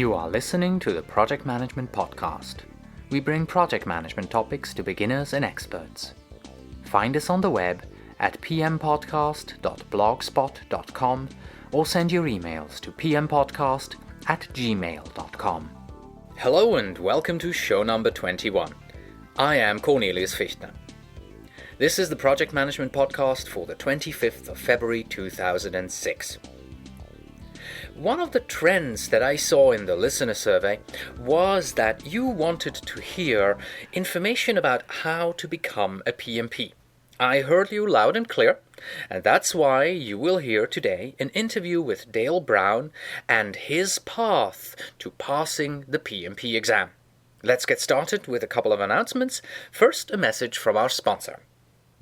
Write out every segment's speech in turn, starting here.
You are listening to the Project Management Podcast. We bring project management topics to beginners and experts. Find us on the web at pmpodcast.blogspot.com or send your emails to pmpodcast@gmail.com. Hello and welcome to show number 21. I am Cornelius Fichtner. This is the Project Management Podcast for the 25th of February 2006. One of the trends that I saw in the listener survey was that you wanted to hear information about how to become a PMP. I heard you loud and clear, and that's why you will hear today an interview with Dale Brown and his path to passing the PMP exam. Let's get started with a couple of announcements. First, a message from our sponsor.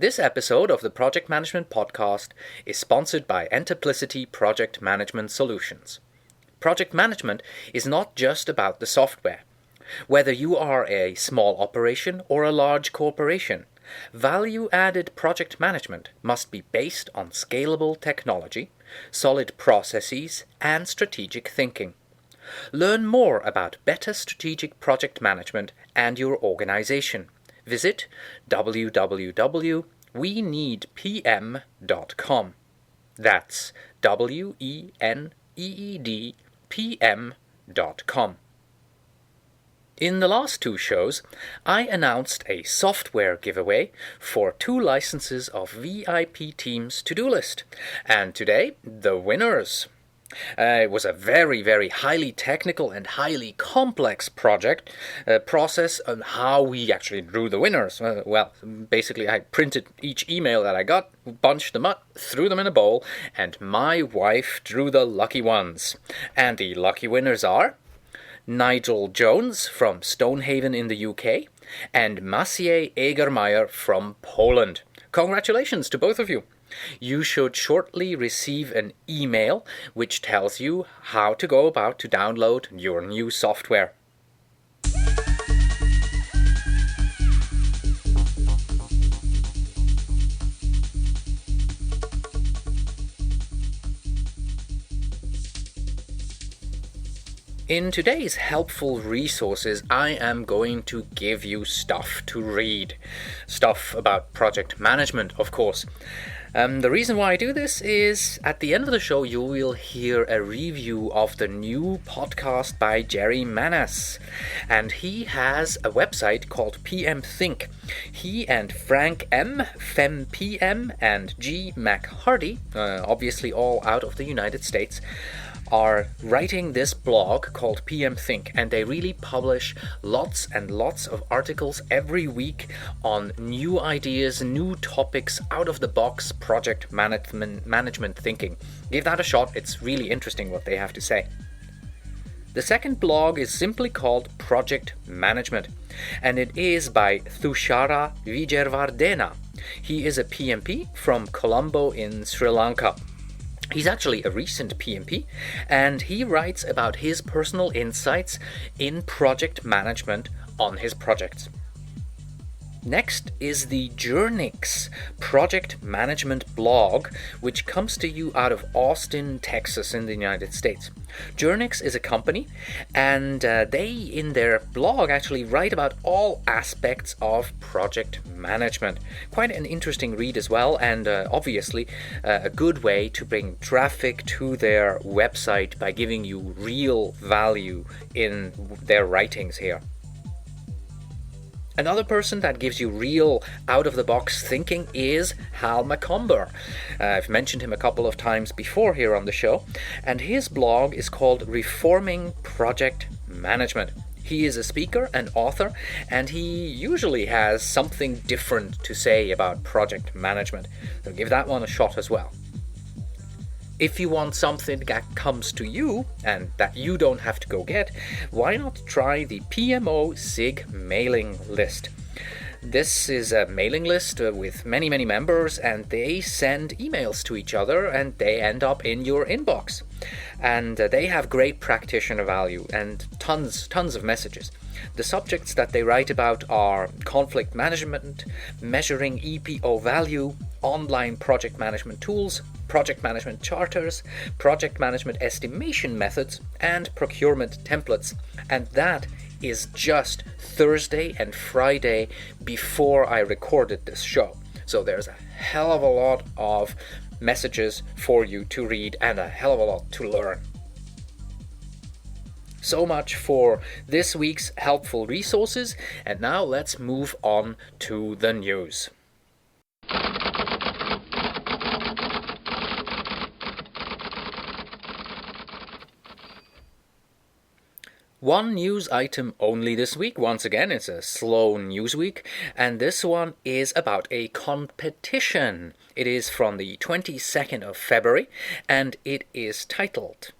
This episode of the Project Management Podcast is sponsored by Entaplicity Project Management Solutions. Project management is not just about the software. Whether you are a small operation or a large corporation, value-added project management must be based on scalable technology, solid processes, and strategic thinking. Learn more about better strategic project management and your organization. Visit www.weneedpm.com. That's WENEEDPM.com. In the last two shows, I announced a software giveaway for 2 licenses of VIP Teams to-do list. And today, the winners. It was a very, very highly technical and highly complex process on how we actually drew the winners. Basically, I printed each email that I got, bunched them up, threw them in a bowl, and my wife drew the lucky ones. And the lucky winners are Nigel Jones from Stonehaven in the UK and Maciej Egermeyer from Poland. Congratulations to both of you. You should shortly receive an email which tells you how to go about to download your new software. In today's helpful resources, I am going to give you stuff to read. Stuff about project management, of course. The reason why I do this is at the end of the show you will hear a review of the new podcast by Jerry Manas, and he has a website called PM Think. He and Frank M, Fem PM, and G Mac Hardy, obviously all out of the United States, are writing this blog called PM Think, and they really publish lots and lots of articles every week on new ideas, new topics, out-of-the-box project management thinking. Give that a shot, it's really interesting what they have to say. The second blog is simply called Project Management, and it is by Thushara Vijayawardena. He is a PMP from Colombo in Sri Lanka. He's actually a recent PMP, and he writes about his personal insights in project management on his projects. Next is the Journix project management blog, which comes to you out of Austin, Texas in the United States. Journix is a company, and they, in their blog, actually write about all aspects of project management. Quite an interesting read as well, and obviously a good way to bring traffic to their website by giving you real value in their writings here. Another person that gives you real out-of-the-box thinking is Hal Macomber. I've mentioned him a couple of times before here on the show, and his blog is called Reforming Project Management. He is a speaker and author, and he usually has something different to say about project management. So give that one a shot as well. If you want something that comes to you and that you don't have to go get, why not try the PMO SIG mailing list? This is a mailing list with many, many members, and they send emails to each other and they end up in your inbox. And they have great practitioner value and tons of messages. The subjects that they write about are conflict management, measuring EPO value, online project management tools, project management charters, project management estimation methods, and procurement templates. And that is just Thursday and Friday before I recorded this show. So there's a hell of a lot of messages for you to read and a hell of a lot to learn. So much for this week's helpful resources, and now let's move on to the news. One news item only this week. Once again, it's a slow news week, and this one is about a competition. It is from the 22nd of February, and it is titled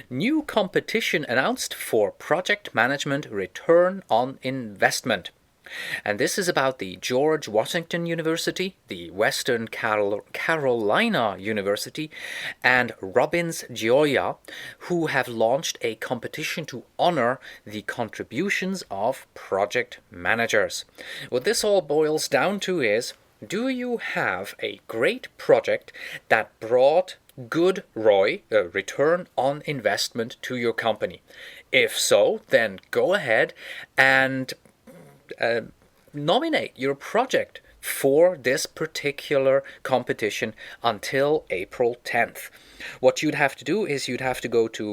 New Competition Announced for Project Management Return on Investment. And this is about the George Washington University, the Western Carolina University, and Robbins Gioia, who have launched a competition to honor the contributions of project managers. What this all boils down to is, do you have a great project that brought good ROI, return on investment, to your company? If so, then go ahead and nominate your project for this particular competition until April 10th. What you'd have to do is you'd have to go to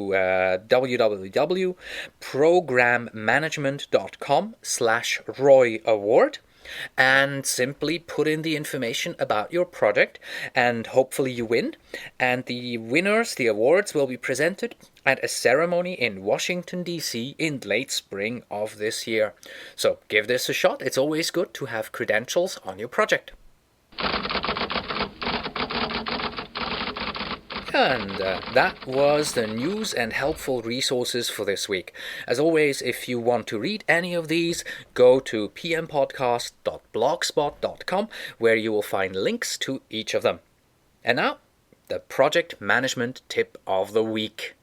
www.programmanagement.com/ROI Award and simply put in the information about your project, and hopefully you win. And the winners, the awards, will be presented at a ceremony in Washington, D.C. in late spring of this year. So give this a shot. It's always good to have credentials on your project. And that was the news and helpful resources for this week. As always, if you want to read any of these, go to pmpodcast.blogspot.com, where you will find links to each of them. And now, the project management tip of the week.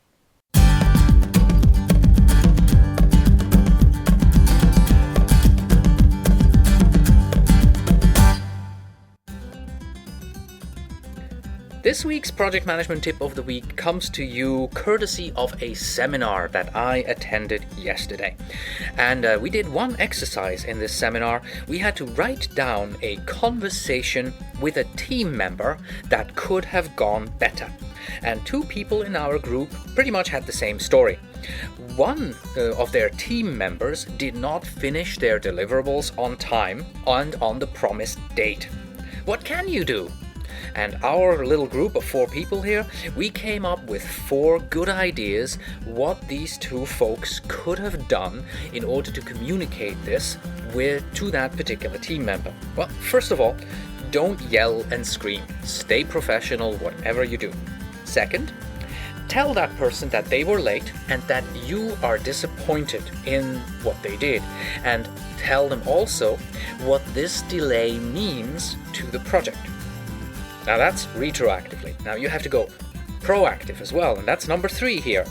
This week's project management tip of the week comes to you courtesy of a seminar that I attended yesterday. And we did one exercise in this seminar. We had to write down a conversation with a team member that could have gone better. And two people in our group pretty much had the same story. One of their team members did not finish their deliverables on time and on the promised date. What can you do? And our little group of 4 people here, we came up with 4 good ideas what these two folks could have done in order to communicate this to that particular team member. Well, first of all, don't yell and scream. Stay professional whatever you do. Second, tell that person that they were late and that you are disappointed in what they did. And tell them also what this delay means to the project. Now that's retroactively. Now you have to go proactive as well, and that's number 3 here.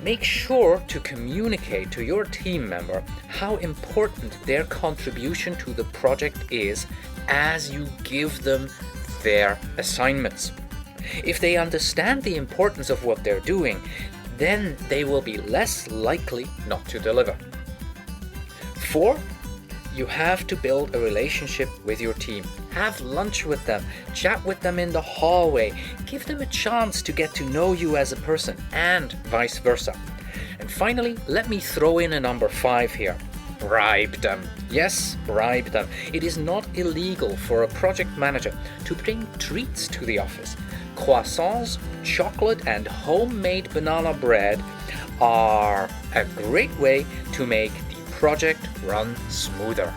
Make sure to communicate to your team member how important their contribution to the project is as you give them their assignments. If they understand the importance of what they're doing, then they will be less likely not to deliver. 4, you have to build a relationship with your team. Have lunch with them, chat with them in the hallway, give them a chance to get to know you as a person, and vice versa. And finally, let me throw in a number 5 here. Bribe them. Yes, bribe them. It is not illegal for a project manager to bring treats to the office. Croissants, chocolate, and homemade banana bread are a great way to make the project run smoother.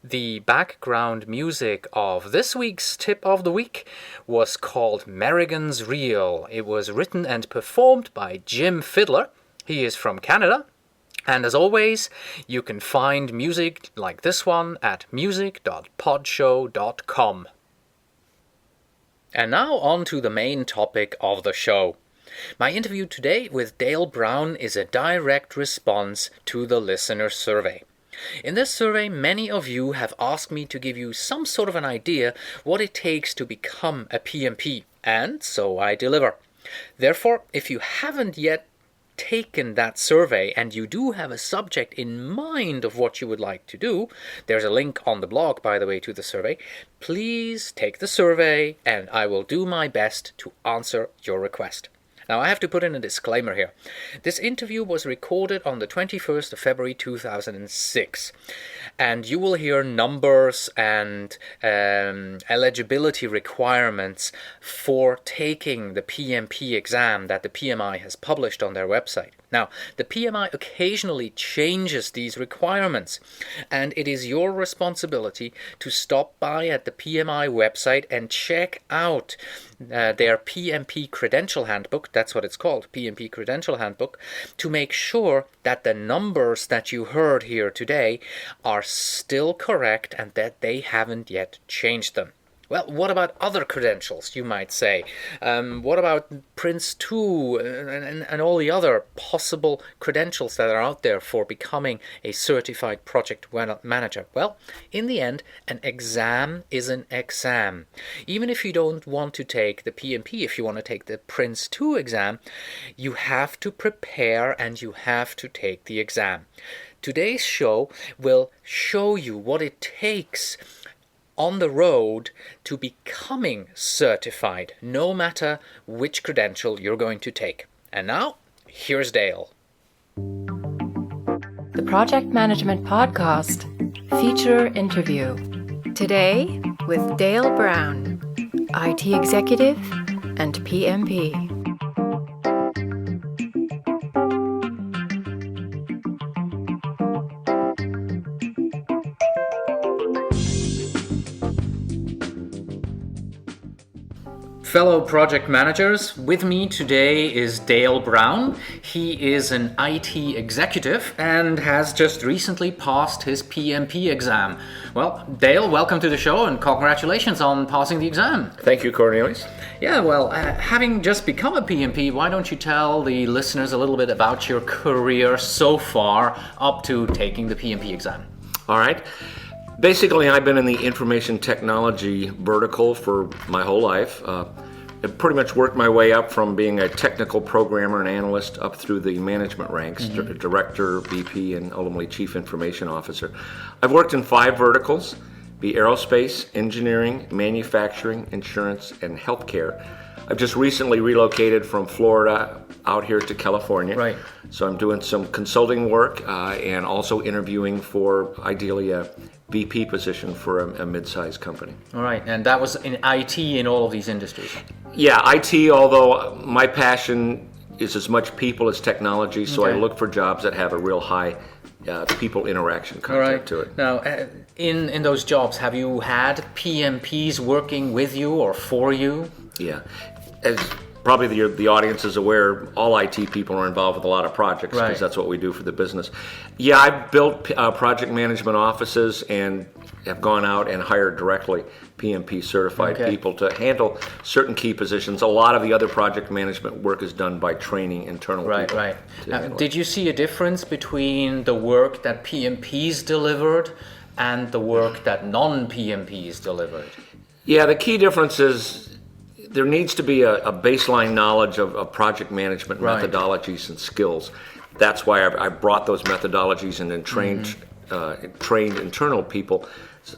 The background music of this week's Tip of the Week was called Merrigan's Reel. It was written and performed by Jim Fiddler. He is from Canada. And as always, you can find music like this one at music.podshow.com. And now on to the main topic of the show. My interview today with Dale Brown is a direct response to the listener survey. In this survey, many of you have asked me to give you some sort of an idea what it takes to become a PMP, and so I deliver. Therefore, if you haven't yet taken that survey and you do have a subject in mind of what you would like to do, there's a link on the blog, by the way, to the survey. Please take the survey and I will do my best to answer your request. Now, I have to put in a disclaimer here. This interview was recorded on the 21st of February 2006, and you will hear numbers and eligibility requirements for taking the PMP exam that the PMI has published on their website. Now, the PMI occasionally changes these requirements, and it is your responsibility to stop by at the PMI website and check out their PMP Credential Handbook, that's what it's called, PMP Credential Handbook, to make sure that the numbers that you heard here today are still correct and that they haven't yet changed them. Well, what about other credentials, you might say? What about Prince 2 and all the other possible credentials that are out there for becoming a certified project manager? Well, in the end, an exam is an exam. Even if you don't want to take the PMP, if you want to take the Prince 2 exam, you have to prepare and you have to take the exam. Today's show will show you what it takes on the road to becoming certified, no matter which credential you're going to take. And now, here's Dale. The Project Management Podcast feature interview. Today with Dale Brown, IT Executive and PMP. Fellow project managers, with me today is Dale Brown. He is an IT executive and has just recently passed his PMP exam. Well, Dale, welcome to the show and congratulations on passing the exam. Thank you, Cornelius. Yeah, well, having just become a PMP, why don't you tell the listeners a little bit about your career so far up to taking the PMP exam? All right. Basically, I've been in the information technology vertical for my whole life. I pretty much worked my way up from being a technical programmer and analyst up through the management ranks, director, VP, and ultimately chief information officer. I've worked in 5 verticals, be aerospace, engineering, manufacturing, insurance, and healthcare. I've just recently relocated from Florida out here to California. Right. So I'm doing some consulting work and also interviewing for ideally a VP position for a mid-sized company. All right, and that was in IT in all of these industries? Yeah, IT, although my passion is as much people as technology, so Okay. I look for jobs that have a real high people interaction content to it. Now, in those jobs, have you had PMPs working with you or for you? Yeah. As probably the audience is aware, all IT people are involved with a lot of projects because Right. that's what we do for the business. Yeah, I've built project management offices and have gone out and hired directly PMP certified Okay. people to handle certain key positions. A lot of the other project management work is done by training internal people. Right. to Now, handle it. did you see a difference between the work that PMPs delivered and the work that non-PMPs delivered? Yeah, the key difference is there needs to be a baseline knowledge of project management Right. methodologies and skills. That's why I brought those methodologies and then trained internal people,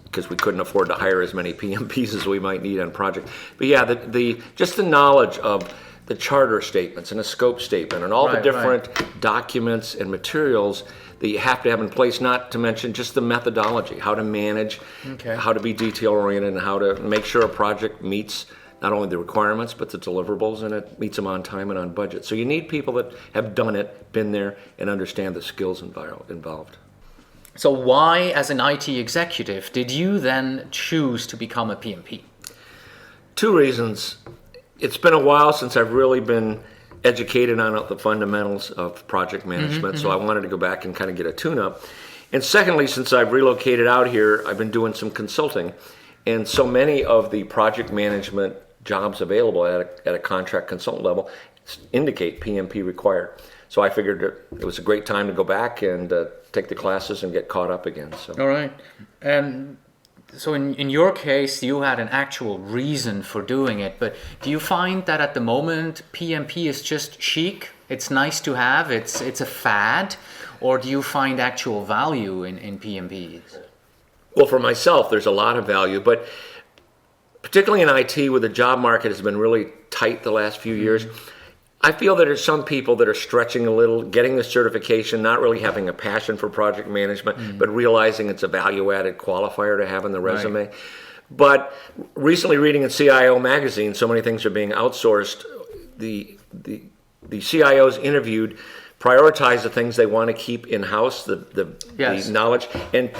because we couldn't afford to hire as many PMPs as we might need on project. But yeah, just the knowledge of the charter statements and a scope statement and all the Right, different documents and materials that you have to have in place, not to mention just the methodology, how to manage, Okay. how to be detail-oriented, and how to make sure a project meets not only the requirements, but the deliverables, and it meets them on time and on budget. So you need people that have done it, been there, and understand the skills involved. So why, as an IT executive, did you then choose to become a PMP? Two reasons. It's been a while since I've really been educated on the fundamentals of project management, so I wanted to go back and kind of get a tune-up. And secondly, since I've relocated out here, I've been doing some consulting, and so many of the project management jobs available at a contract consultant level indicate PMP required. So I figured it was a great time to go back and take the classes and get caught up again. So. All right. So in your case, you had an actual reason for doing it, but do you find that at the moment PMP is just chic? It's nice to have, it's a fad, or do you find actual value in PMPs? Well, for myself, there's a lot of value, but particularly in IT, where the job market has been really tight the last few years, I feel that there's some people that are stretching a little, getting the certification, not really having a passion for project management, but realizing it's a value-added qualifier to have in the resume. Right. But recently reading in CIO magazine, so many things are being outsourced. The CIOs interviewed prioritize the things they want to keep in-house, the knowledge, and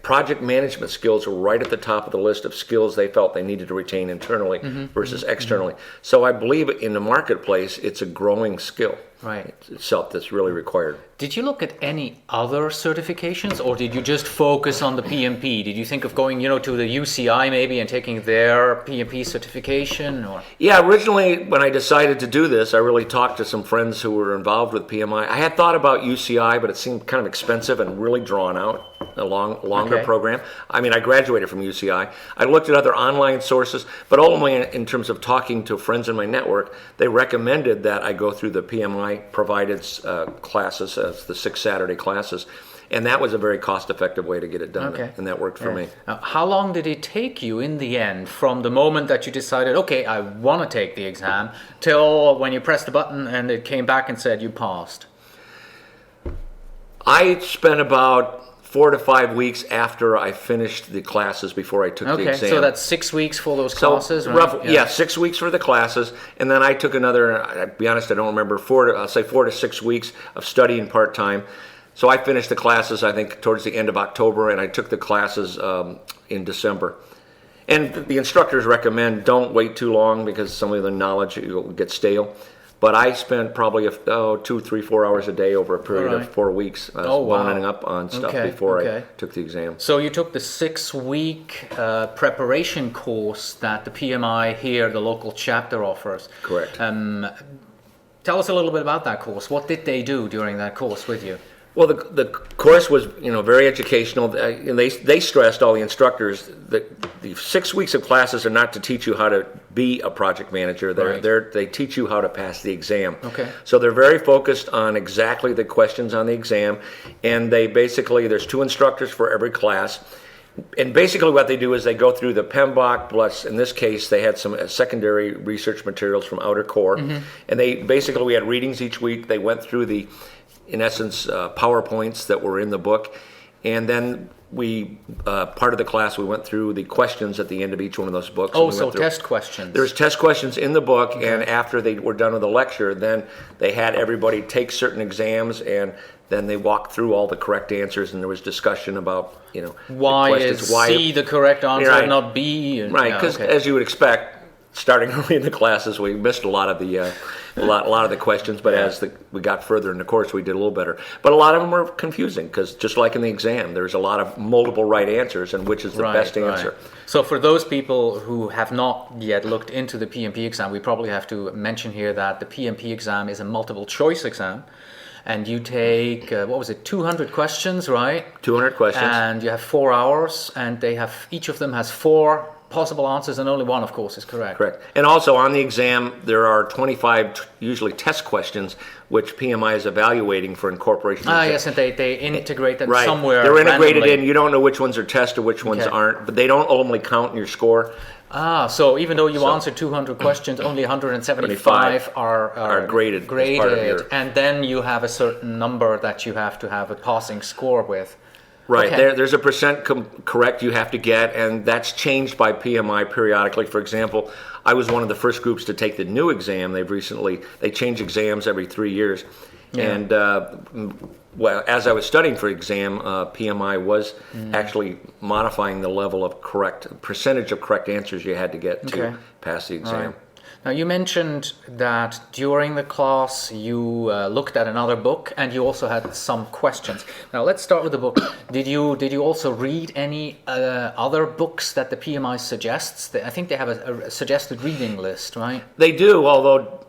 project management skills were right at the top of the list of skills they felt they needed to retain internally versus externally. So I believe in the marketplace, it's a growing skill itself that's really required. Did you look at any other certifications, or did you just focus on the PMP? Did you think of going, to the UCI maybe and taking their PMP certification? Or? Yeah, originally when I decided to do this, I really talked to some friends who were involved with PMI. I had thought about UCI, but it seemed kind of expensive and really drawn out, a longer program. I mean, I graduated from UCI. I looked at other online sources, but ultimately in terms of talking to friends in my network, they recommended that I go through the PMI provided classes, the 6 Saturday classes, and that was a very cost-effective way to get it done, and that worked for me. Now, how long did it take you in the end from the moment that you decided, okay, I want to take the exam, till when you pressed the button and it came back and said you passed? I spent about 4 to 5 weeks after I finished the classes before I took the exam. So that's 6 weeks for those classes, right? Roughly, 6 weeks for the classes, and then I took another, I'll be honest, I don't remember, 4 to 6 weeks of studying part-time. So I finished the classes, I think, towards the end of October, and I took the classes in December. And the instructors recommend don't wait too long because some of the knowledge will get stale. But I spent probably 2, 3, 4 hours a day over a period of 4 weeks boning up on stuff before I took the exam. So you took the 6-week preparation course that the PMI here, the local chapter, offers. Correct. Tell us a little bit about that course. What did they do during that course with you? Well, the course was, very educational. And they stressed, all the instructors, that the 6 weeks of classes are not to teach you how to be a project manager. They teach you how to pass the exam. Okay. So they're very focused on exactly the questions on the exam, and there's 2 instructors for every class. And basically what they do is they go through the PMBOK, plus in this case they had some secondary research materials from outer core, and we had readings each week. They went through in essence, PowerPoints that were in the book. And then part of the class, we went through the questions at the end of each one of those books. Oh, so test questions. There's test questions in the book, and after they were done with the lecture, then they had everybody take certain exams, and then they walked through all the correct answers, and there was discussion about, why is C the correct answer, not B? Right, because as you would expect, starting early in the classes, we missed a lot of the questions, but as we got further in the course, we did a little better. But a lot of them were confusing because just like in the exam, there's a lot of multiple right answers, and which is the best answer. So for those people who have not yet looked into the PMP exam, we probably have to mention here that the PMP exam is a multiple choice exam. And you take, 200 questions, right? 200 questions. And you have 4 hours, and each of them has 4 possible answers, and only one, of course, is correct. Correct. And also on the exam, there are 25 usually test questions which PMI is evaluating for incorporation. Yes, and they integrate them somewhere. They're integrated randomly. You don't know which ones are test or which ones aren't, but they don't ultimately count in your score. So even though you answered 200 questions, only 175 are graded. And then you have a certain number that you have to have a passing score with. Right. Okay. There's a percent correct you have to get, and that's changed by PMI periodically. For example, I was one of the first groups to take the new exam. They change exams every 3 years. Yeah. And well, as I was studying for exam, PMI was actually modifying the level of percentage of correct answers you had to get to pass the exam. Right. Now, you mentioned that during the class you looked at another book and you also had some questions. Now, let's start with the book. Did you also read any other books that the PMI suggests? I think they have a suggested reading list, right? They do, although,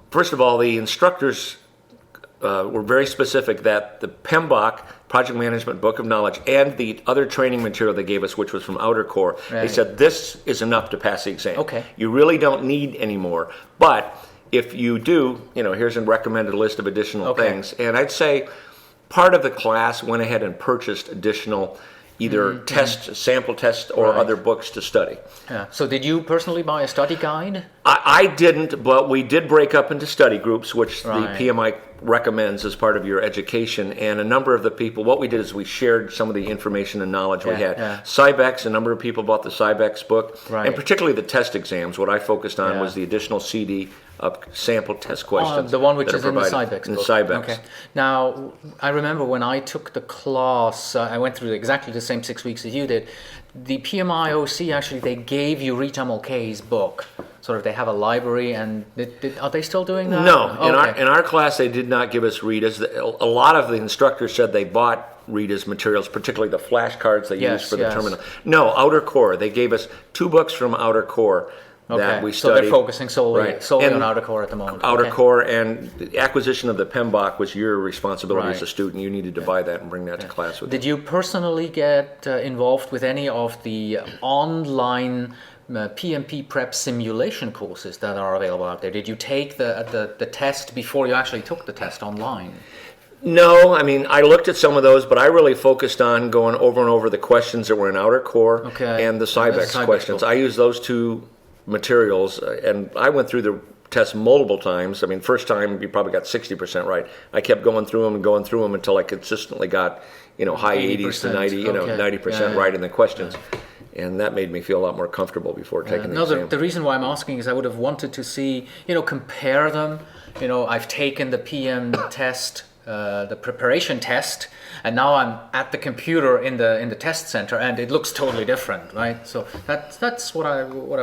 first of all, the instructors were very specific that the PMBOK, Project Management Book of Knowledge, and the other training material they gave us, which was from Outer Core, they said this is enough to pass the exam. Okay. You really don't need any more. But if you do, here's a recommended list of additional things. And I'd say part of the class went ahead and purchased additional either sample tests or other books to study. Yeah. So did you personally buy a study guide? I didn't, but we did break up into study groups, which the PMI recommends as part of your education. And a number of the people, what we did is we shared some of the information and knowledge we had. Yeah. Cybex, a number of people bought the Cybex book, and particularly the test exams. What I focused on was the additional CD of sample test questions. The one which is in the Cybex book. In the Cybex. Okay. Now, I remember when I took the class, I went through exactly the same 6 weeks as you did. The PMI OC, actually, they gave you Rita Mulcahy's book. Sort of, they have a library, and are they still doing that? No. In our class, they did not give us Rita's. A lot of the instructors said they bought Rita's materials, particularly the flashcards they used for the terminal. No, Outer Core. They gave us 2 books from Outer Core that we studied. So they're focusing solely on Outer Core at the moment. Outer Core, and the acquisition of the PMBOK was your responsibility as a student. You needed to buy that and bring that to class with you. Did you personally get involved with any of the online PMP prep simulation courses that are available out there? Did you take the test before you actually took the test online? No, I mean, I looked at some of those, but I really focused on going over and over the questions that were in Outer Core and the Cybex questions. I used those 2 materials, and I went through the test multiple times. I mean, first time you probably got 60% right. I kept going through them until I consistently got, high 80s to 90, 90% right in the questions. And that made me feel a lot more comfortable before taking the exam. The reason why I'm asking is I would have wanted to see, compare them. I've taken the PM test, the preparation test, and now I'm at the computer in the test center, and it looks totally different, right? So that's what I would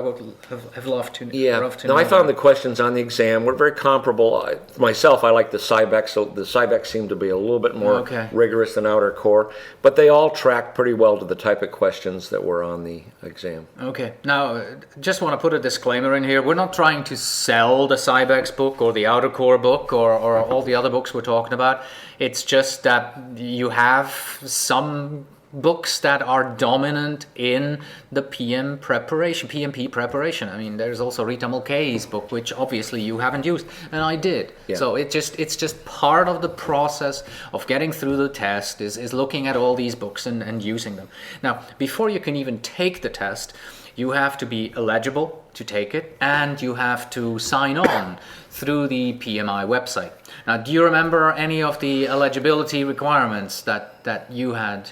have loved to. I found the questions on the exam were very comparable. Myself, I like the Cybex. So the Cybex seemed to be a little bit more rigorous than Outer Core, but they all tracked pretty well to the type of questions that were on the exam. Okay. Now, just want to put a disclaimer in here. We're not trying to sell the Cybex book or the Outer Core book or all the other books we're talking about. It's just that you have some books that are dominant in the PMP preparation. I mean, there's also Rita Mulcahy's book, which obviously you haven't used, and I did. Yeah. So it's just part of the process of getting through the test is looking at all these books and using them. Now, before you can even take the test, you have to be eligible to take it, and you have to sign on through the PMI website. Now, do you remember any of the eligibility requirements that you had?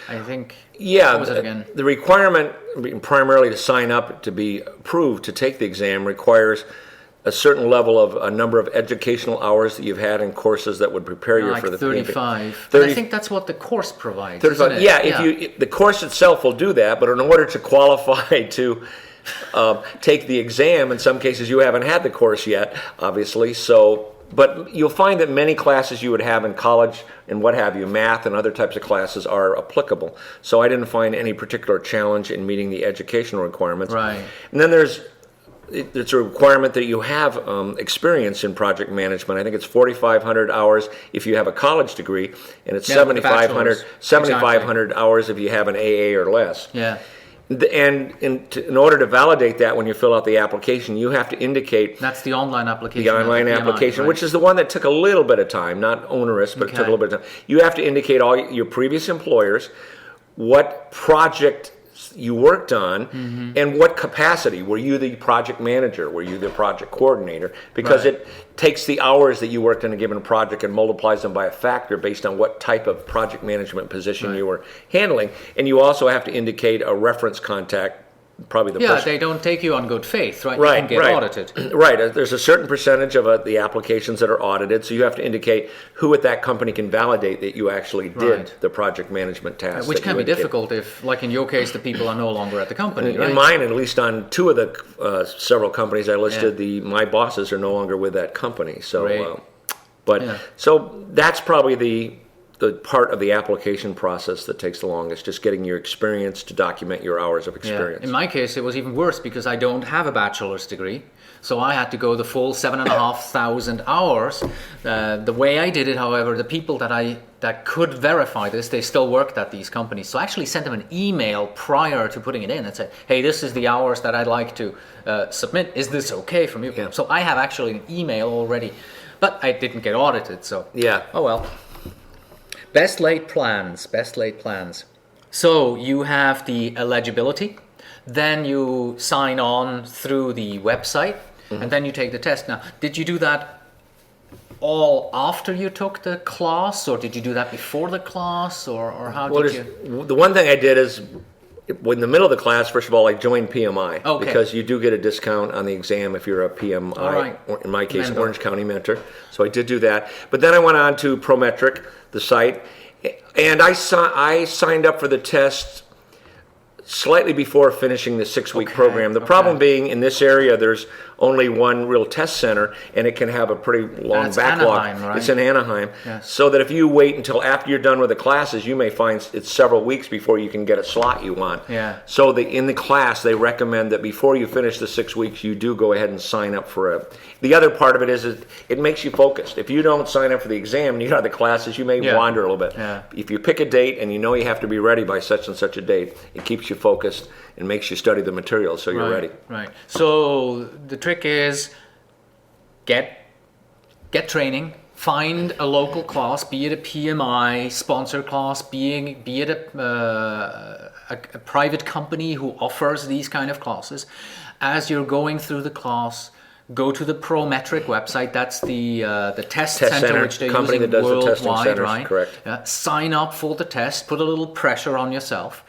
I think. Yeah, what was it again? The requirement, primarily to sign up to be approved to take the exam, requires a certain level of a number of educational hours that you've had in courses that would prepare you for the 35. I think that's what the course provides. 35. Isn't it? If the course itself will do that, but in order to qualify to take the exam, in some cases you haven't had the course yet, obviously. But you'll find that many classes you would have in college and what have you, math and other types of classes, are applicable. So I didn't find any particular challenge in meeting the educational requirements. Right. And then it's a requirement that you have experience in project management. I think it's 4,500 hours if you have a college degree, and it's 7,500 hours if you have an AA or less. Yeah. And in order to validate that, when you fill out the application, you have to indicate... That's the online application. The online application, right? Which is the one that took a little bit of time, not onerous, but it took a little bit of time. You have to indicate all your previous employers, what project you worked on, and what capacity. Were you the project manager? Were you the project coordinator? Because Right. it takes the hours that you worked on a given project and multiplies them by a factor based on what type of project management position you were handling. And you also have to indicate a reference contact, probably the person. They don't take you on good faith, right? Right, You can get right. audited. Right. There's a certain percentage of the applications that are audited, so you have to indicate who at that company can validate that you actually did Right. the project management task. Which that can you be indicated. difficult if, like in your case, the people are no longer at the company, right? In mine, at least on two of the several companies I listed, my bosses are no longer with that company. So, Great. So that's probably the part of the application process that takes the longest, just getting your experience to document your hours of experience. In my case, it was even worse because I don't have a bachelor's degree. So I had to go the full 7,500 hours. The way I did it, however, the people that could verify this, they still worked at these companies. So I actually sent them an email prior to putting it in and said, hey, this is the hours that I'd like to submit. Is this okay from you? Yeah. So I have actually an email already, but I didn't get audited. So oh well. Best laid plans. So you have the eligibility, then you sign on through the website, and then you take the test. Now, did you do that all after you took the class, or did you do that before the class, or how did you? The one thing I did is, in the middle of the class, first of all, I joined PMI. Okay. Because you do get a discount on the exam if you're a PMI, All right. or in my case, Mentor. Orange County Mentor. So I did do that. But then I went on to Prometric, the site, and I signed up for the test slightly before finishing the 6-week program. The problem being, in this area, there's only one real test center, and it can have a pretty long it's backlog. Anaheim, right? It's in Anaheim. Yes. So that if you wait until after you're done with the classes, you may find it's several weeks before you can get a slot you want. Yeah. So in the class, they recommend that before you finish the 6 weeks, you do go ahead and sign up for a... The other part of it is it makes you focused. If you don't sign up for the exam and you have the classes, you may wander a little bit. Yeah. If you pick a date and you know you have to be ready by such and such a date, it keeps you focused and makes you study the material so you're ready. Right. So the trick is get training. Find a local class, be it a PMI sponsored class, be it a private company who offers these kind of classes. As you're going through the class, go to the Prometric website. That's the test center which they're company using that does the testing worldwide, centers, right? correct. Sign up for the test. Put a little pressure on yourself.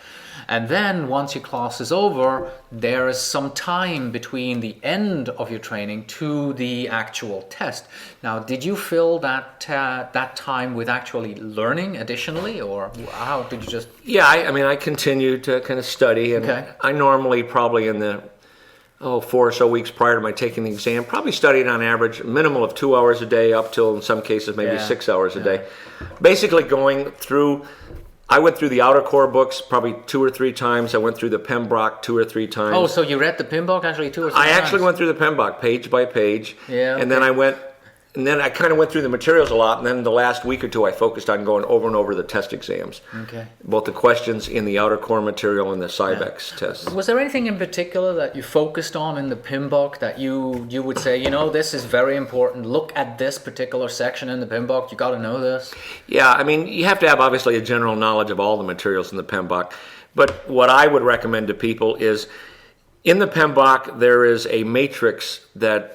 And then once your class is over, there is some time between the end of your training to the actual test. Now, did you fill that time with actually learning additionally, or how did you just... Yeah, I continue to kind of study, and Okay. I normally probably in the 4 or so weeks prior to my taking the exam, probably studied on average a minimum of 2 hours a day up till in some cases maybe 6 hours a day. Basically going through... I went through the outer core books probably 2 or 3 times. I went through the Pembroke 2 or 3 times. Oh, so you read the PMBOK actually 2 or 3 I times? actually went through the Pembroke page by page. Yeah, And then I kind of went through the materials a lot, and then the last week or two I focused on going over and over the test exams. Okay. Both the questions in the outer core material and the Cybex tests. Was there anything in particular that you focused on in the PMBOK that you would say, this is very important, look at this particular section in the PMBOK, you got to know this? Yeah, you have to have obviously a general knowledge of all the materials in the PMBOK. But what I would recommend to people is, in the PMBOK there is a matrix that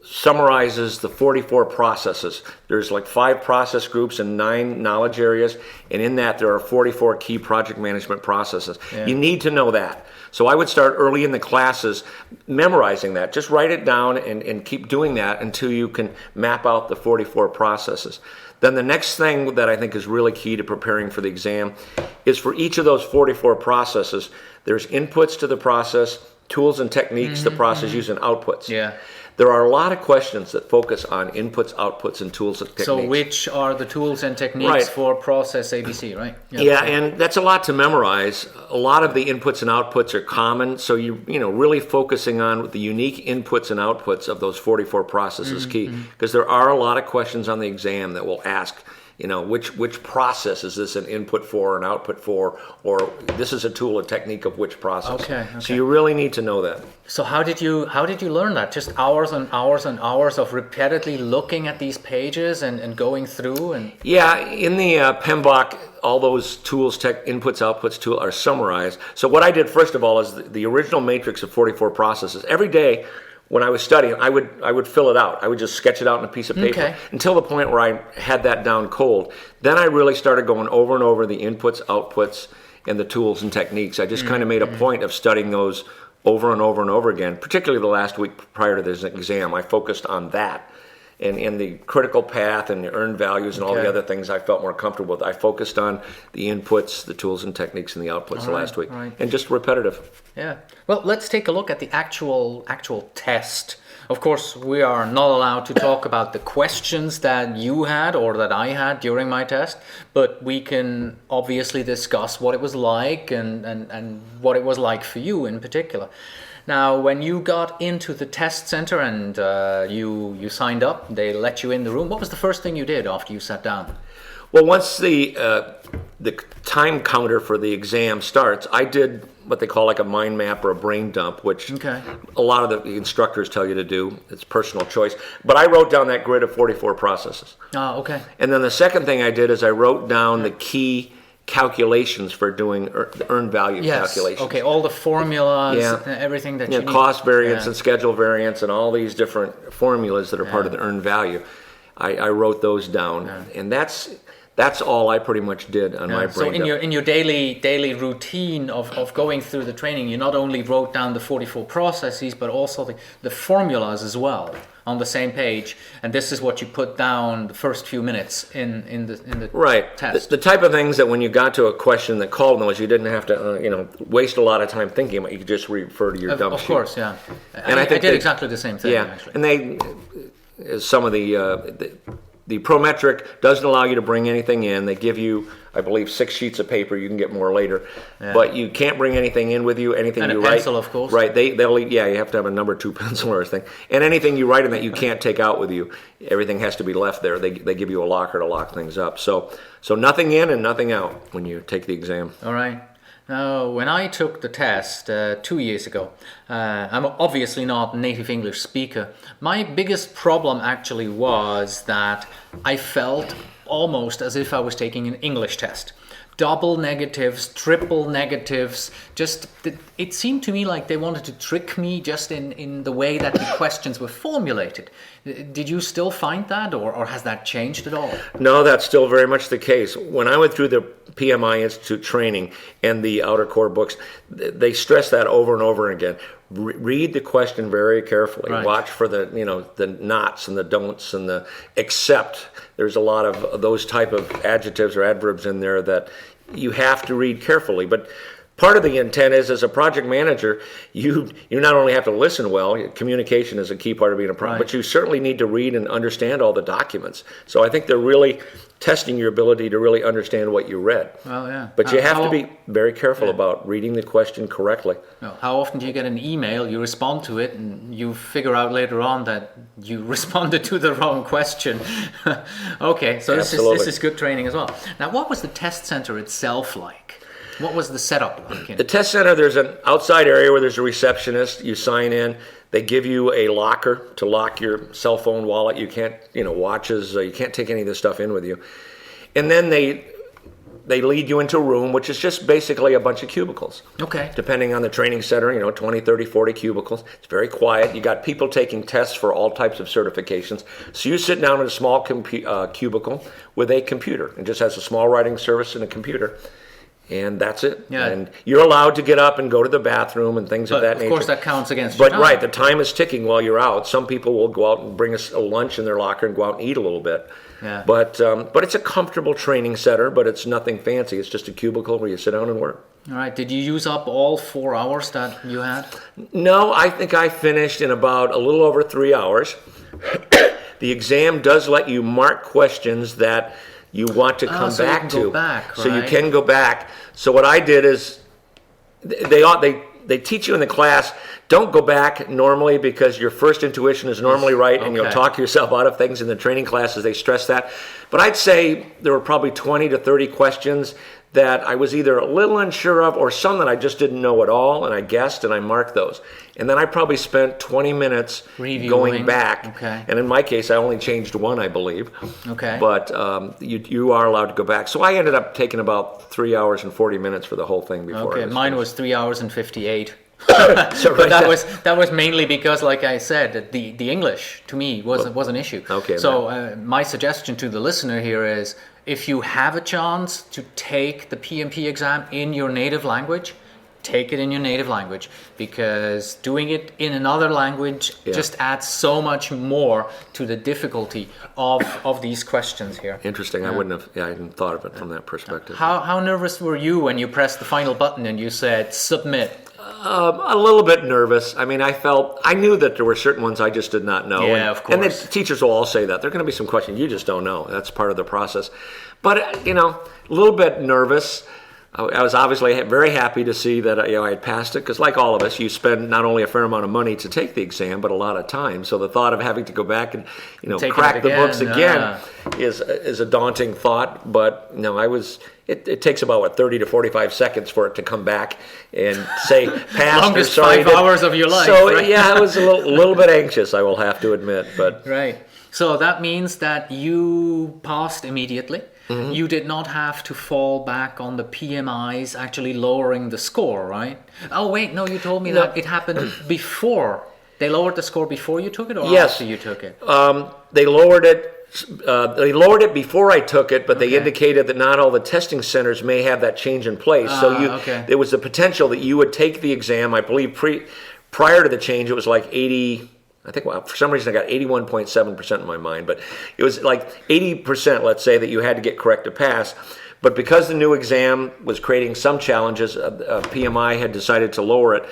summarizes the 44 processes. There's like 5 process groups and 9 knowledge areas, and in that there are 44 key project management processes. Yeah. You need to know that. So I would start early in the classes memorizing that. Just write it down and keep doing that until you can map out the 44 processes. Then the next thing that I think is really key to preparing for the exam is for each of those 44 processes, there's inputs to the process, tools and techniques the process uses, and outputs. Yeah. There are a lot of questions that focus on inputs, outputs, and tools and techniques. So which are the tools and techniques Right. for process ABC, right? Yeah, and that's a lot to memorize. A lot of the inputs and outputs are common, so you really focusing on the unique inputs and outputs of those 44 processes is key, because there are a lot of questions on the exam that will ask which process is this an input for, an output for, or this is a tool, a technique of which process. Okay. So you really need to know that. So how did you learn that? Just hours and hours and hours of repeatedly looking at these pages and going through and. Yeah, in the PMBOK, all those tools, tech inputs, outputs tool are summarized. So what I did first of all is the original matrix of 44 processes. Every day when I was studying, I would fill it out. I would just sketch it out on a piece of paper until the point where I had that down cold. Then I really started going over and over the inputs, outputs, and the tools and techniques. I just kind of made a point of studying those over and over and over again, particularly the last week prior to this exam. I focused on that. And the critical path and the earned values and all the other things I felt more comfortable with. I focused on the inputs, the tools and techniques, and the outputs the last week. And just repetitive. Yeah. Well, let's take a look at the actual test. Of course, we are not allowed to talk about the questions that you had or that I had during my test, but we can obviously discuss what it was like and what it was like for you in particular. Now, when you got into the test center and you signed up, they let you in the room. What was the first thing you did after you sat down? Well, once the time counter for the exam starts, I did what they call like a mind map or a brain dump, which a lot of the instructors tell you to do. It's personal choice. But I wrote down that grid of 44 processes. Oh, okay. And then the second thing I did is I wrote down the key calculations for doing earned value calculations. Okay, all the formulas, everything that you need. Cost variance and schedule variance and all these different formulas that are part of the earned value. I wrote those down, and that's all I pretty much did on my brain. So in your daily routine of going through the training, you not only wrote down the 44 processes, but also the formulas as well on the same page, and this is what you put down the first few minutes in the test. The type of things that when you got to a question that called those, you didn't have to waste a lot of time thinking about. You could just refer to your dump sheet. Of course, yeah. And I did exactly the same thing. Actually. And some of the Prometric doesn't allow you to bring anything in. They give you, I believe, 6 sheets of paper. You can get more later, but you can't bring anything in with you. Anything and you a write, pencil, of course. Right? They'll you have to have a number 2 pencil or thing. And anything you write in that you can't take out with you. Everything has to be left there. They give you a locker to lock things up. So nothing in and nothing out when you take the exam. All right. Now, when I took the test 2 years ago, I'm obviously not a native English speaker. My biggest problem actually was that I felt almost as if I was taking an English test. Double negatives, triple negatives, just it seemed to me like they wanted to trick me just in the way that the questions were formulated. Did you still find that, or has that changed at all? No, that's still very much the case. When I went through the PMI Institute training and the outer core books, they stress that over and over again. Read the question very carefully. Right. Watch for the nots and the don'ts and the except. There's a lot of those type of adjectives or adverbs in there that you have to read carefully. But part of the intent is, as a project manager, you not only have to listen well, communication is a key part of being a project, but you certainly need to read and understand all the documents. So I think they're really testing your ability to really understand what you read. Well, yeah. But you have to be very careful about reading the question correctly. How often do you get an email, you respond to it, and you figure out later on that you responded to the wrong question? Okay, so this is good training as well. Now, what was the test center itself like? What was the setup like? The test center, there's an outside area where there's a receptionist. You sign in. They give you a locker to lock your cell phone, wallet. You can't, watches. You can't take any of this stuff in with you. And then they lead you into a room, which is just basically a bunch of cubicles. Okay. Depending on the training center, 20, 30, 40 cubicles. It's very quiet. You got people taking tests for all types of certifications. So you sit down in a small cubicle with a computer. It just has a small writing service and a computer. And that's it. Yeah. And you're allowed to get up and go to the bathroom and things of that nature. Of course, that counts against your But time. right, the time is ticking while you're out. Some people will go out and bring us a lunch in their locker and go out and eat a little bit. Yeah. But it's a comfortable training center, but it's nothing fancy. It's just a cubicle where you sit down and work. All right. Did you use up all 4 hours that you had? No, I think I finished in about a little over 3 hours. The exam does let you mark questions that you want to come so back you can to. Go back, right? So you can go back. So what I did is they they teach you in the class, don't go back normally because your first intuition is normally right, and you'll talk yourself out of things. In the training classes, they stress that. But I'd say there were probably 20 to 30 questions that I was either a little unsure of or some that I just didn't know at all, and I guessed and I marked those. And then I probably spent 20 minutes going back. Okay. And in my case, I only changed one, I believe. Okay. But you are allowed to go back. So I ended up taking about 3 hours and 40 minutes for the whole thing before. Okay, mine was 3 hours and 58. So But that was mainly because, like I said, that the English to me was an issue. Okay. So my suggestion to the listener here is, if you have a chance to take the PMP exam in your native language, take it in your native language, because doing it in another language just adds so much more to the difficulty of these questions here. Interesting. I hadn't thought of it from that perspective. How nervous were you when you pressed the final button and you said submit? A little bit nervous. I mean, I knew that there were certain ones I just did not know. Yeah, of course. And the teachers will all say that. There are going to be some questions you just don't know. That's part of the process. But, a little bit nervous. I was obviously very happy to see that I had passed it, because like all of us, you spend not only a fair amount of money to take the exam, but a lot of time. So the thought of having to go back and crack the books again is a daunting thought. But it takes about 30 to 45 seconds for it to come back and say pass. Longest 5 hours of your life. So right? I was a little bit anxious, I will have to admit. But right. So that means that you passed immediately. Mm-hmm. You did not have to fall back on the PMIs actually lowering the score, right? Oh, wait, no, you told me that it happened before. They lowered the score before you took it, or after you took it? They lowered it. They lowered it before I took it, but they indicated that not all the testing centers may have that change in place. There was the potential that you would take the exam. I believe prior to the change, it was like 80. I think for some reason I got 81.7% in my mind, but it was like 80%, let's say, that you had to get correct to pass. But because the new exam was creating some challenges, PMI had decided to lower it.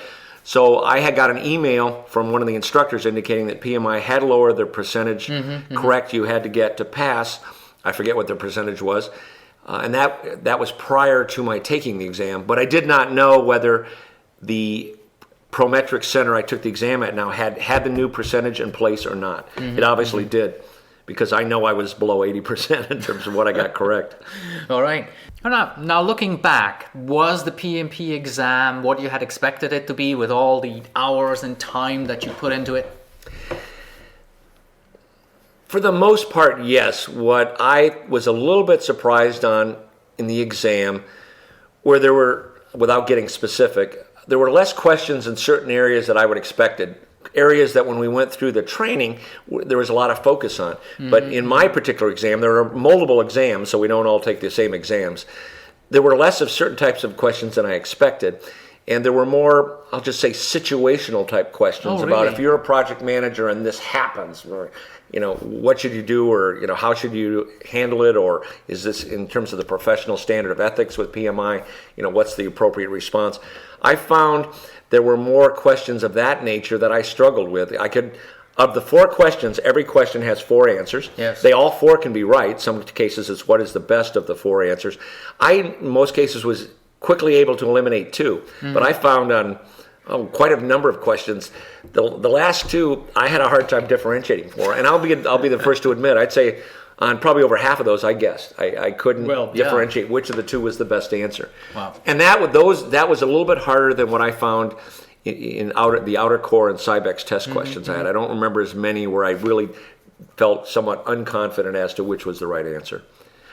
So I had got an email from one of the instructors indicating that PMI had lowered their percentage correct you had to get to pass. I forget what the percentage was. And that was prior to my taking the exam. But I did not know whether the Prometric center I took the exam at now had the new percentage in place or not. It obviously did, because I know I was below 80% in terms of what I got correct. All right. Now looking back, was the PMP exam what you had expected it to be, with all the hours and time that you put into it? For the most part, yes. What I was a little bit surprised on in the exam, where there were, without getting specific, there were less questions in certain areas that I would expected. Areas that when we went through the training, there was a lot of focus on. But in my particular exam, there are multiple exams, so we don't all take the same exams. There were less of certain types of questions than I expected. And there were more, I'll just say, situational type questions about if you're a project manager and this happens, or what should you do, or how should you handle it, or is this in terms of the professional standard of ethics with PMI, what's the appropriate response. I found there were more questions of that nature that I struggled with. Of the 4 questions, every question has 4 answers. Yes. They all 4 can be right. Some cases it's what is the best of the 4 answers. I, in most cases, was quickly able to eliminate 2. But I found on quite a number of questions, the last 2 I had a hard time differentiating for. And I'll be the first to admit, I'd say on probably over half of those, I guessed. I couldn't differentiate which of the 2 was the best answer. Wow. And that was a little bit harder than what I found in the outer core and Cybex test questions I had. I don't remember as many where I really felt somewhat unconfident as to which was the right answer.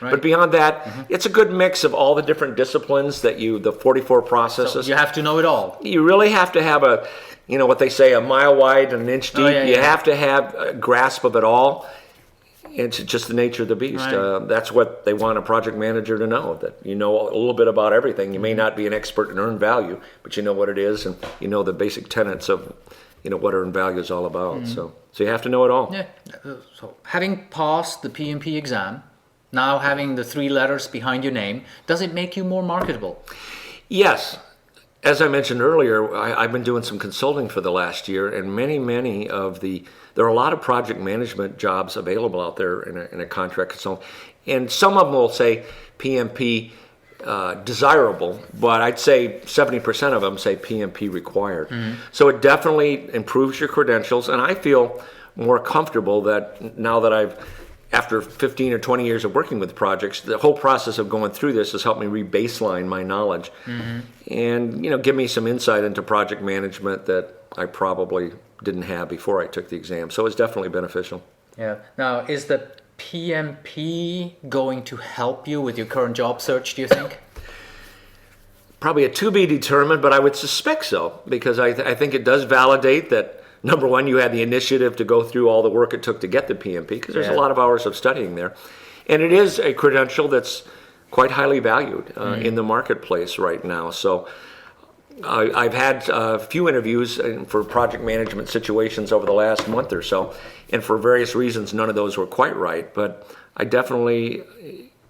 Right. But beyond that, it's a good mix of all the different disciplines the 44 processes. So you have to know it all. You really have to have what they say, a mile wide and an inch deep. You have to have a grasp of it all. It's just the nature of the beast. Right. That's what they want a project manager to know, that you know a little bit about everything. You may not be an expert in earned value, but you know what it is, and you know the basic tenets of what earned value is all about. So you have to know it all. Yeah. So having passed the PMP exam, now having the 3 letters behind your name, does it make you more marketable? Yes. As I mentioned earlier, I've been doing some consulting for the last year, and many of there are a lot of project management jobs available out there in a contract consultant, and some of them will say PMP desirable, but I'd say 70% of them say PMP required. So it definitely improves your credentials, and I feel more comfortable that now that after 15 or 20 years of working with projects, the whole process of going through this has helped me re-baseline my knowledge and give me some insight into project management that I probably didn't have before I took the exam. So it's definitely beneficial. Yeah. Now, is the PMP going to help you with your current job search, do you think? Probably a to be determined, but I would suspect so, because I think it does validate that, number one, you had the initiative to go through all the work it took to get the PMP, because there's a lot of hours of studying there. And it is a credential that's quite highly valued in the marketplace right now. So I've had a few interviews for project management situations over the last month or so, and for various reasons, none of those were quite right. But I definitely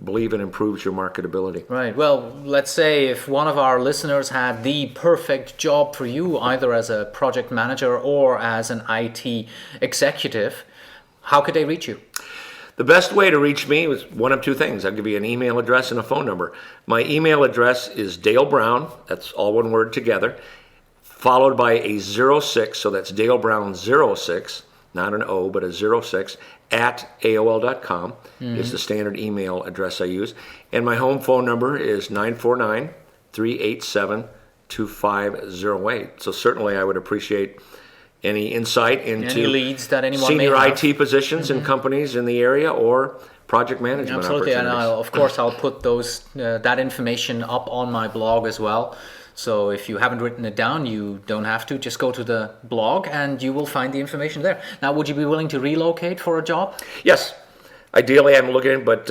believe it improves your marketability. Right. Well, let's say if one of our listeners had the perfect job for you, either as a project manager or as an IT executive, how could they reach you? The best way to reach me was one of two things. I'll give you an email address and a phone number. My email address is Dale Brown, that's all one word together, followed by a 06, so that's Dale Brown 06, not an O, but a 06, at AOL.com is the standard email address I use. And my home phone number is 949-387-2508. So certainly I would appreciate any insight into any leads that anyone senior may have. IT positions in companies in the area or project management Absolutely, opportunities. and of course I'll put that information up on my blog as well. So if you haven't written it down, you don't have to. Just go to the blog and you will find the information there. Now, would you be willing to relocate for a job? Yes. Ideally, I'm looking, but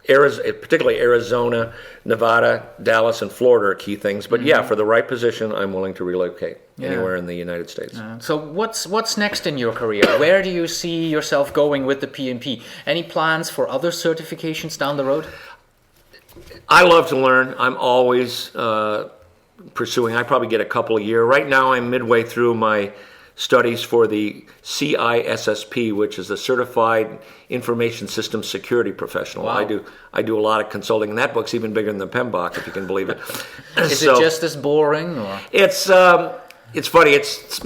particularly Arizona, Nevada, Dallas, and Florida are key things. But yeah, for the right position, I'm willing to relocate anywhere in the United States. So what's next in your career? Where do you see yourself going with the PMP? Any plans for other certifications down the road? I love to learn. I'm always pursuing. I probably get a couple a year. Right now, I'm midway through my studies for the CISSP, which is the Certified Information Systems Security Professional. Wow. I do a lot of consulting, and that book's even bigger than the PMBOK, if you can believe it. Is it just as boring? Or? It's funny. It's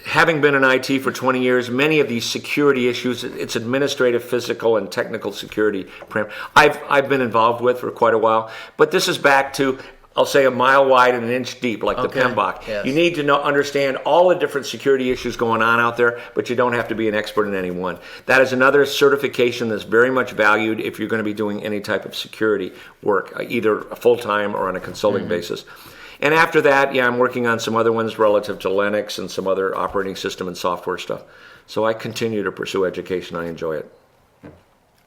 having been in IT for 20 years. Many of these security issues, it's administrative, physical, and technical security. I've been involved with for quite a while. But this is back to, I'll say, a mile wide and an inch deep, like the PMBOK. Yes. You need to understand all the different security issues going on out there, but you don't have to be an expert in any one. That is another certification that's very much valued if you're going to be doing any type of security work, either full-time or on a consulting basis. And after that, I'm working on some other ones relative to Linux and some other operating system and software stuff. So I continue to pursue education. I enjoy it.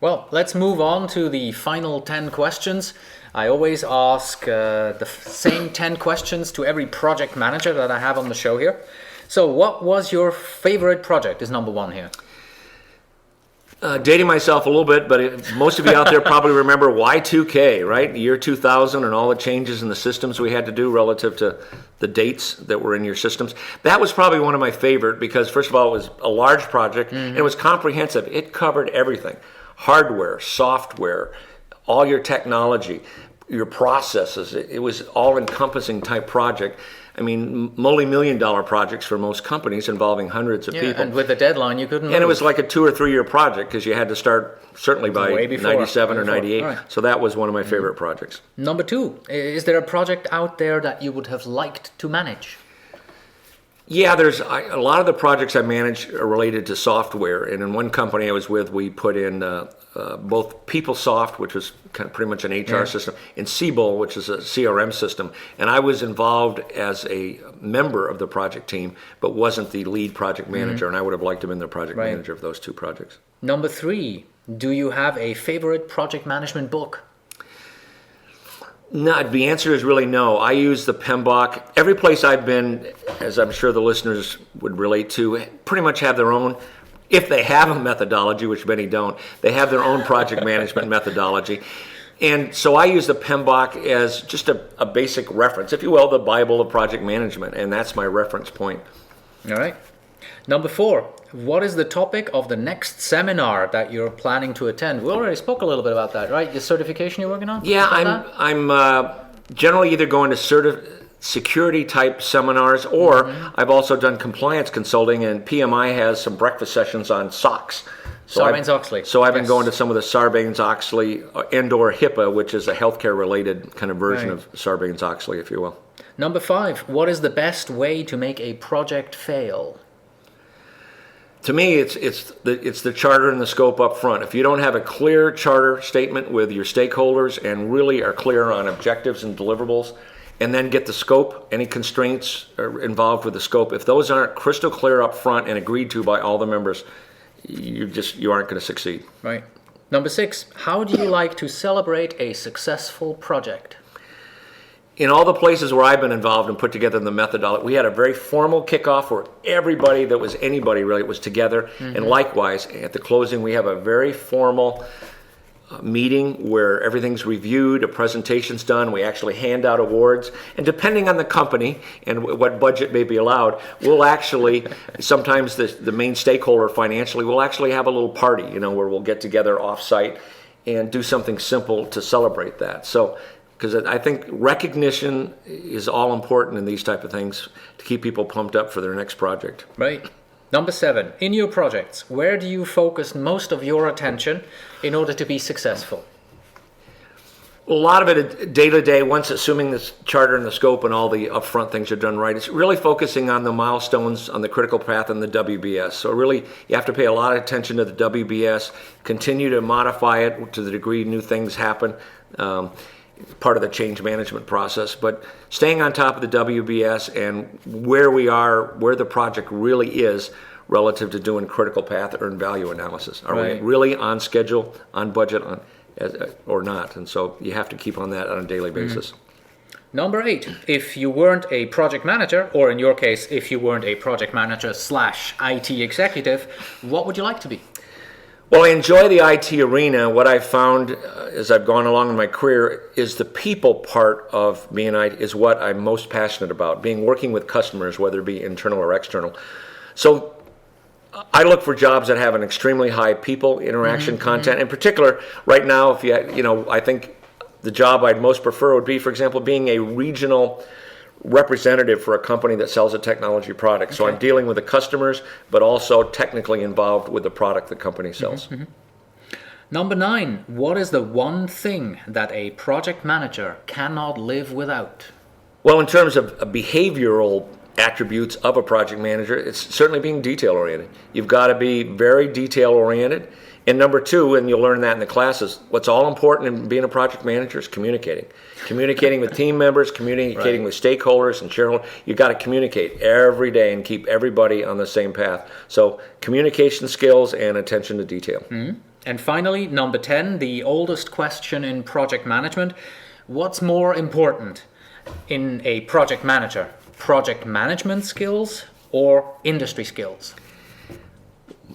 Well, let's move on to the final 10 questions. I always ask the same 10 questions to every project manager that I have on the show here. So what was your favorite project is number one here. Dating myself a little bit, but most of you out there probably remember Y2K, right? The year 2000 and all the changes in the systems we had to do relative to the dates that were in your systems. That was probably one of my favorite because, first of all, it was a large project and it was comprehensive. It covered everything. Hardware, software, all your technology, your processes. It was all-encompassing type project. I mean, multi-million-dollar projects for most companies involving hundreds of people. And with the deadline, you couldn't. And it was like a 2 or 3 year project because you had to start certainly by 97 or 98. Right. So that was one of my favorite projects. Number two, is there a project out there that you would have liked to manage? Yeah, there's a lot of the projects I manage are related to software. And in one company I was with, we put in both PeopleSoft, which was kind of pretty much an HR system, and Siebel, which is a CRM system. And I was involved as a member of the project team, but wasn't the lead project manager. And I would have liked to have been the project manager of those two projects. Number three, do you have a favorite project management book? No, the answer is really no. I use the PMBOK. Every place I've been, as I'm sure the listeners would relate to, pretty much have their own, if they have a methodology, which many don't, they have their own project management methodology. And so I use the PMBOK as just a basic reference, if you will, the Bible of project management, and that's my reference point. All right. Number 4, what is the topic of the next seminar that you're planning to attend? We already spoke a little bit about that, right? The certification you're working on? Yeah, I'm generally either going to security type seminars, or I've also done compliance consulting, and PMI has some breakfast sessions on SOX. Sarbanes-Oxley. So I've been going to some of the Sarbanes-Oxley and/or HIPAA, which is a healthcare-related kind of version of Sarbanes-Oxley, if you will. Number 5, what is the best way to make a project fail? To me, it's the charter and the scope up front. If you don't have a clear charter statement with your stakeholders and really are clear on objectives and deliverables, and then get the scope, any constraints are involved with the scope, if those aren't crystal clear up front and agreed to by all the members, you aren't going to succeed. Right. Number 6, how do you like to celebrate a successful project? In all the places where I've been involved and put together the methodology, we had a very formal kickoff where everybody that was anybody really was together. And likewise, at the closing, we have a very formal meeting where everything's reviewed, a presentation's done, we actually hand out awards, and depending on the company and what budget may be allowed, we'll actually, sometimes the main stakeholder financially, will actually have a little party, where we'll get together off-site and do something simple to celebrate that. So, because I think recognition is all important in these type of things to keep people pumped up for their next project. Right. Number 7, in your projects, where do you focus most of your attention in order to be successful? A lot of it day-to-day, once assuming this charter and the scope and all the upfront things are done right, it's really focusing on the milestones on the critical path and the WBS. So really, you have to pay a lot of attention to the WBS, continue to modify it to the degree new things happen. Part of the change management process, but staying on top of the WBS and where we are, where the project really is relative to doing critical path earned value analysis. Are we really on schedule, on budget, or not? And so you have to keep on that on a daily basis. Number 8, if you weren't a project manager, or in your case, if you weren't a project manager / IT executive, what would you like to be? Well, I enjoy the IT arena. What I've found as I've gone along in my career is the people part of being IT is what I'm most passionate about, working with customers, whether it be internal or external. So I look for jobs that have an extremely high people interaction content. In particular, right now, I think the job I'd most prefer would be, for example, being a regional representative for a company that sells a technology product. So I'm dealing with the customers, but also technically involved with the product the company sells. Number 9, what is the one thing that a project manager cannot live without? Well, in terms of behavioral attributes of a project manager, it's certainly being detail-oriented. You've got to be very detail-oriented. And number 2, and you'll learn that in the classes, what's all important in being a project manager is communicating. Communicating with team members, communicating with stakeholders and shareholders. You've got to communicate every day and keep everybody on the same path. So communication skills and attention to detail. And finally, number 10, the oldest question in project management. What's more important in a project manager? Project management skills or industry skills?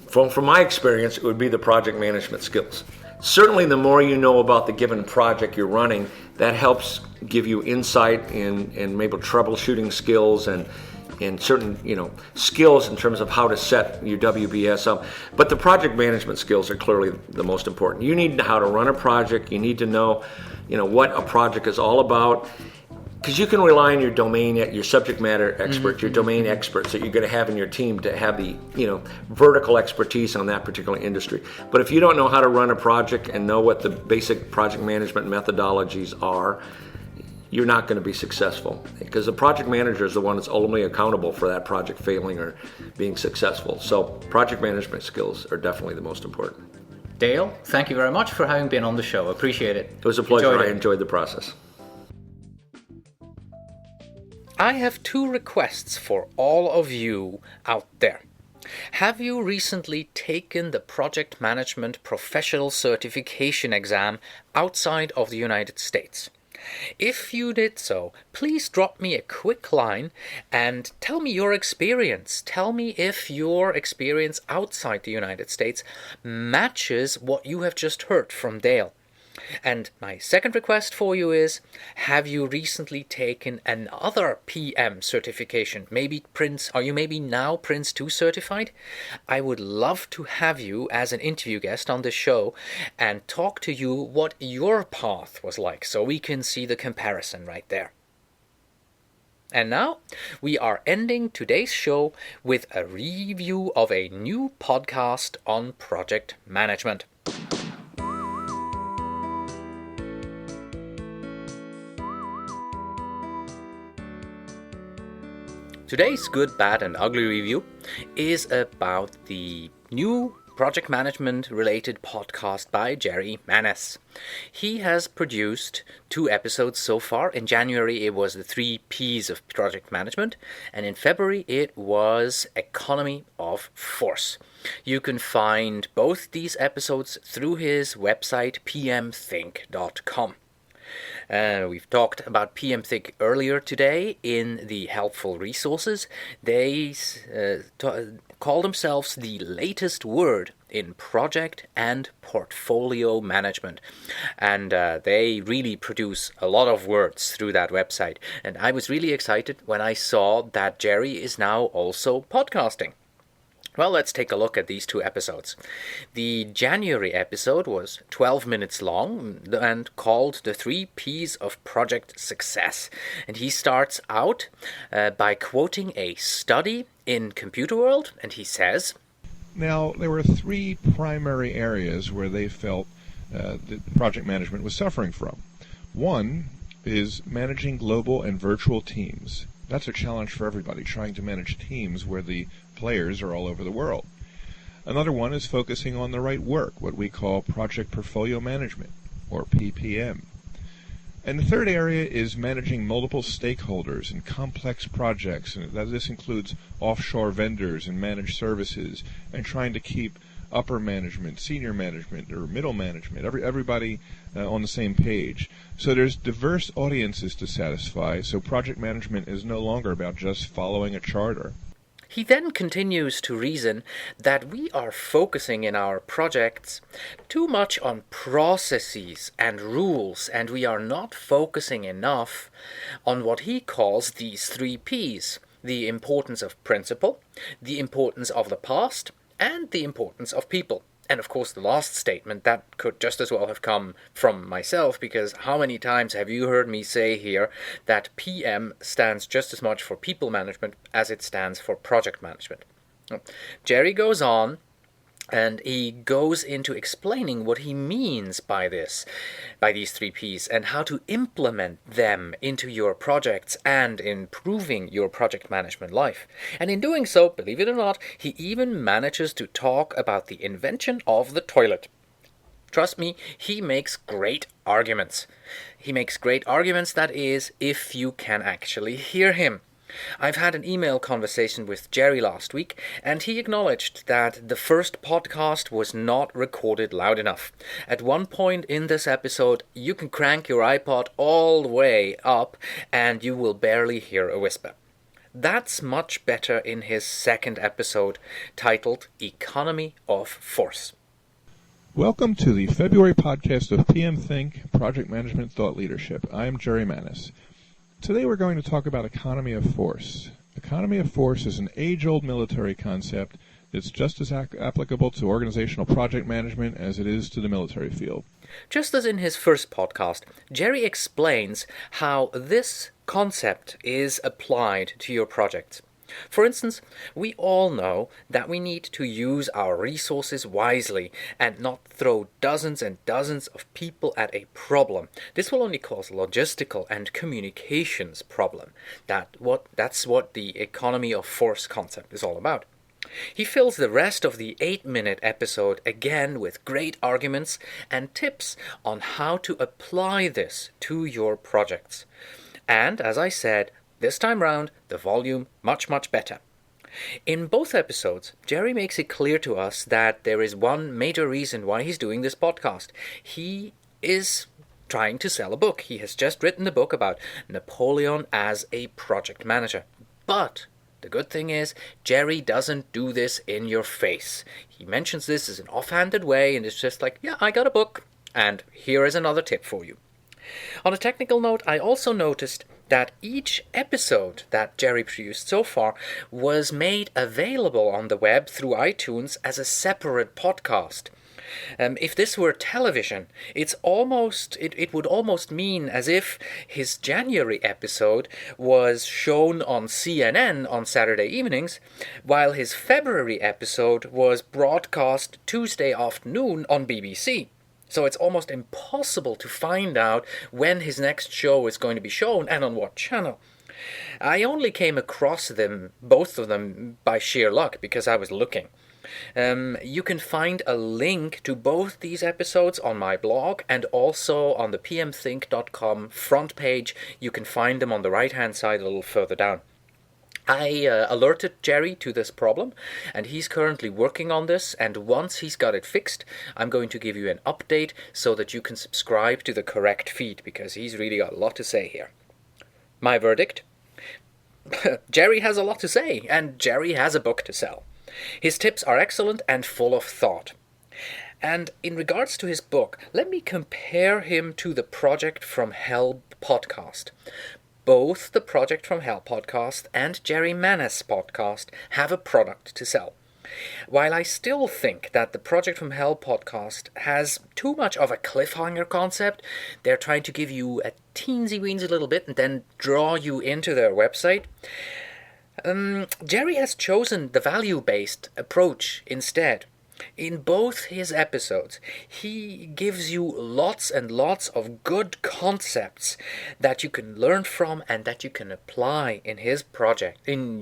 From my experience, it would be the project management skills. Certainly, the more you know about the given project you're running, that helps give you insight and maybe troubleshooting skills and certain skills in terms of how to set your WBS up. But the project management skills are clearly the most important. You need to know how to run a project. You need to know, what a project is all about. Because you can rely on your domain, your subject matter experts, your domain experts that you're going to have in your team to have the vertical expertise on that particular industry. But if you don't know how to run a project and know what the basic project management methodologies are, you're not going to be successful. Because the project manager is the one that's ultimately accountable for that project failing or being successful. So project management skills are definitely the most important. Dale, thank you very much for having been on the show. Appreciate it. It was a pleasure. I enjoyed the process. I have 2 requests for all of you out there. Have you recently taken the Project Management Professional Certification exam outside of the United States? If you did so, please drop me a quick line and tell me your experience. Tell me if your experience outside the United States matches what you have just heard from Dale. And my second request for you is, have you recently taken another PM certification? Are you maybe now Prince 2 certified? I would love to have you as an interview guest on this show and talk to you what your path was like, so we can see the comparison right there. And now, we are ending today's show with a review of a new podcast on project management. Today's Good, Bad and Ugly review is about the new project management related podcast by Jerry Manis. He has produced 2 episodes so far. In January it was the 3 P's of project management, and in February it was Economy of Force. You can find both these episodes through his website pmthink.com. We've talked about PMthink earlier today in the helpful resources. They call themselves the latest word in project and portfolio management. And they really produce a lot of words through that website. And I was really excited when I saw that Jerry is now also podcasting. Well, let's take a look at these 2 episodes. The January episode was 12 minutes long and called The 3 P's of Project Success. And he starts out by quoting a study in Computer World, and he says, Now, there were 3 primary areas where they felt that project management was suffering from. One is managing global and virtual teams. That's a challenge for everybody, trying to manage teams where the players are all over the world. Another one is focusing on the right work, what we call project portfolio management, or PPM. And the third area is managing multiple stakeholders in complex projects. And this includes offshore vendors and managed services, and trying to keep upper management, senior management, or middle management, everybody on the same page. So there's diverse audiences to satisfy, so project management is no longer about just following a charter. He then continues to reason that we are focusing in our projects too much on processes and rules, and we are not focusing enough on what he calls these 3 P's: the importance of principle, the importance of the past, and the importance of people. And of course the last statement, that could just as well have come from myself, because how many times have you heard me say here that PM stands just as much for people management as it stands for project management? Jerry goes on, and he goes into explaining what he means by these 3 P's, and how to implement them into your projects and improving your project management life. And in doing so, believe it or not, he even manages to talk about the invention of the toilet. Trust me, he makes great arguments. He makes great arguments, that is, if you can actually hear him. I've had an email conversation with Jerry last week, and he acknowledged that the first podcast was not recorded loud enough. At one point in this episode, you can crank your iPod all the way up and you will barely hear a whisper. That's much better in his second episode, titled Economy of Force. Welcome to the February podcast of PM Think, Project Management Thought Leadership. I am Jerry Manis. Today we're going to talk about economy of force. Economy of force is an age-old military concept that's just as applicable to organizational project management as it is to the military field. Just as in his first podcast, Jerry explains how this concept is applied to your projects. For instance, we all know that we need to use our resources wisely and not throw dozens and dozens of people at a problem. This will only cause logistical and communications problem. That's what the economy of force concept is all about. He fills the rest of the 8-minute episode again with great arguments and tips on how to apply this to your projects. And, as I said, this time round, the volume much better. In both episodes, Jerry makes it clear to us that there is one major reason why he's doing this podcast. He is trying to sell a book. He has just written a book about Napoleon as a project manager. But the good thing is, Jerry doesn't do this in your face. He mentions this as an offhanded way, and it's just like, yeah, I got a book. And here is another tip for you. On a technical note, I also noticed that each episode that Jerry produced so far was made available on the web through iTunes as a separate podcast. If this were television, it would almost mean as if his January episode was shown on CNN on Saturday evenings, while his February episode was broadcast Tuesday afternoon on BBC. So it's almost impossible to find out when his next show is going to be shown and on what channel. I only came across both of them, by sheer luck because I was looking. You can find a link to both these episodes on my blog and also on the pmthink.com front page. You can find them on the right-hand side a little further down. I alerted Jerry to this problem, and he's currently working on this, and once he's got it fixed, I'm going to give you an update so that you can subscribe to the correct feed, because he's really got a lot to say here. My verdict? Jerry has a lot to say, and Jerry has a book to sell. His tips are excellent and full of thought. And in regards to his book, let me compare him to the Project from Hell podcast. Both the Project from Hell podcast and Jerry Manis podcast have a product to sell. While I still think that the Project from Hell podcast has too much of a cliffhanger concept, they're trying to give you a teensy-weensy little bit and then draw you into their website. Jerry has chosen the value-based approach instead. In both his episodes, he gives you lots and lots of good concepts that you can learn from and that you can apply in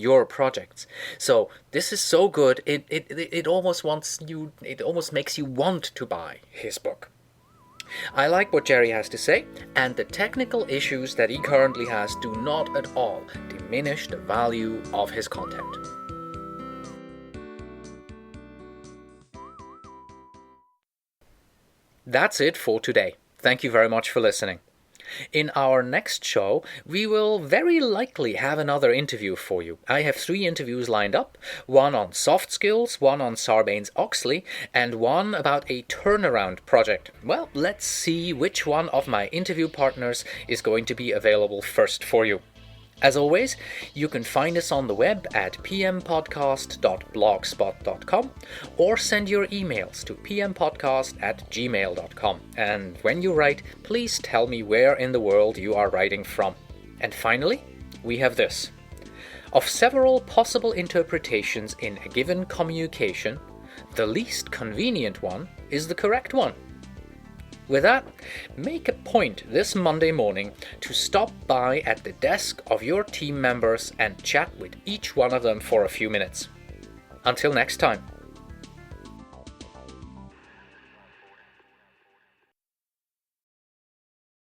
your projects. So this is so good, it almost makes you want to buy his book. I like what Jerry has to say, and the technical issues that he currently has do not at all diminish the value of his content. That's it for today. Thank you very much for listening. In our next show, we will very likely have another interview for you. I have 3 interviews lined up, one on soft skills, one on Sarbanes-Oxley, and one about a turnaround project. Well, let's see which one of my interview partners is going to be available first for you. As always, you can find us on the web at pmpodcast.blogspot.com or send your emails to pmpodcast@gmail.com. And when you write, please tell me where in the world you are writing from. And finally, we have this. Of several possible interpretations in a given communication, the least convenient one is the correct one. With that, make a point this Monday morning to stop by at the desk of your team members and chat with each one of them for a few minutes. Until next time.